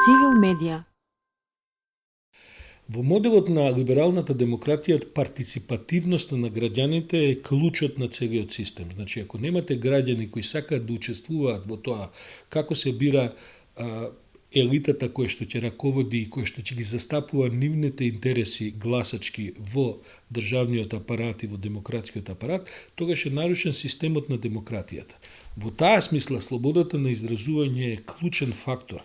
Цивил медија. Во моделот на либералната демократија, партиципативноста на граѓаните е клучот на целиот систем. Значи, ако немате граѓани кои сакаат да учествуваат во тоа како се бира елитата која што ќе раководи и која што ќе ги застапува нивните интереси гласачки во државниот апарат и во демократскиот апарат, тогаш е нарушен системот на демократијата. Во таа смисла, слободата на изразување е клучен фактор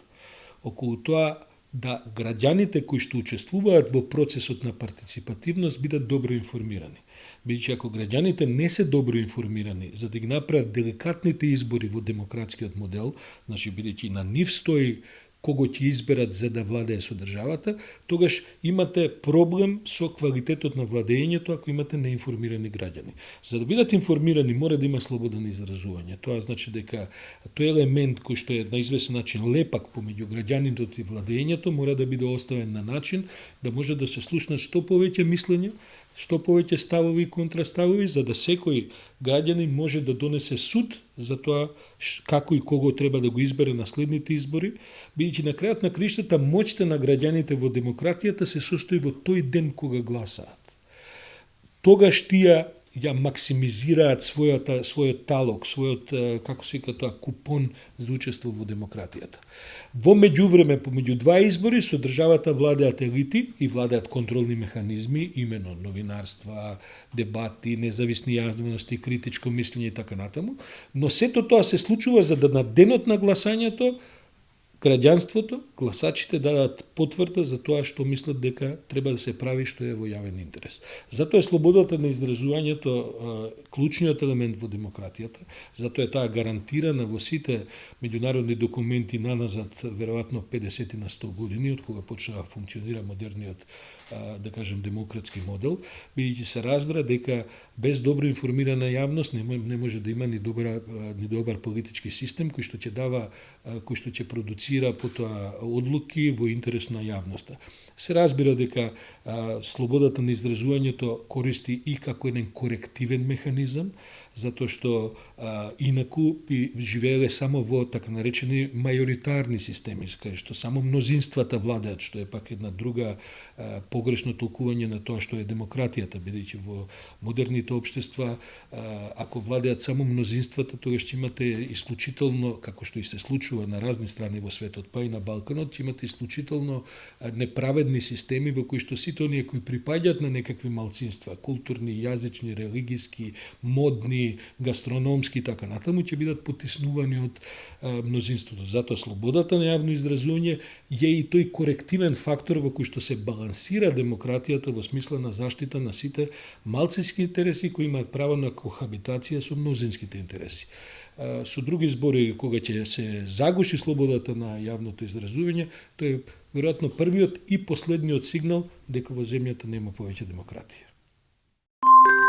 околу тоа да граѓаните кои што учествуваат во процесот на партиципативност бидат добро информирани. Бидејќи ако граѓаните не се добро информирани за да ги направат деликатните избори во демократскиот модел, значи бидејќи на нив стои кого ќе изберат за да владее со државата, тогаш имате проблем со квалитетот на владењето ако имате неинформирани граѓани. За да бидат информирани мора да има слобода на изразување. Тоа значи дека тој елемент кој што е на известен начин лепак помеѓу граѓаниното и владењето мора да биде оставен на начин да може да се слушнат што повеќе мислења, што повеќе ставови и контраставови, за да секој граѓанин може да донесе суд за тоа како и кого треба да го избере на следните избори, бидејќи на крајот на криштата моќта на граѓаните во демократијата се состои во тој ден кога гласаат. Тогаш тие ја максимизираат својот талок, својот, како се вика тоа, купон за учество во демократијата. Во меѓувреме, помеѓу два избори, со државата владеат елити и владеат контролни механизми, имено новинарства, дебати, независни јавности, критичко мислење и така натаму, но сето тоа се случува за да на денот на гласањето граѓанството, гласачите дадат потврда за тоа што мислат дека треба да се прави што е во јавен интерес. Затоа е слободата на изразувањето клучниот елемент во демократијата, затоа е таа гарантирана во сите меѓународни документи наназад веројатно 50 на 100 години од кога почна да функционира модерниот да кажем демократски модел, бидејќи се разбира дека без добро информирана јавност не може да има ни добар политички систем кој што ќе дава, кој што ќе продуцира потоа одлуки во интерес на јавноста. Се разбира дека слободата на изразувањето користи и како еден корективен механизам, затоа што инаку би живееле само во така наречени мајоритарни системи, кај што само мнозинствата владеат, што е пак една друга погрешно толкување на тоа што е демократијата, бидејќи во модерните општества ако владеат само мнозинствата, тогаш ќе имате исклучително, како што и се случува на разни страни во светот, па и на Балканот, ќе имате исклучително неправедни системи во кои што сите оние кои припаѓаат на некакви малцинства, културни, јазични, религиски, модни, гастрономски и така натаму, ќе бидат потиснувани од мнозинството. Затоа слободата на јавно изразување е и тој корективен фактор во кој што се балансира демократијата во смисла на заштита на сите малцински интереси кои имаат право на кохабитација со мнозинските интереси. Со други збори, кога ќе се загуши слободата на јавното изразување, тој е веројатно првиот и последниот сигнал дека во земјата нема повеќе демократија.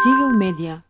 Цивил медија.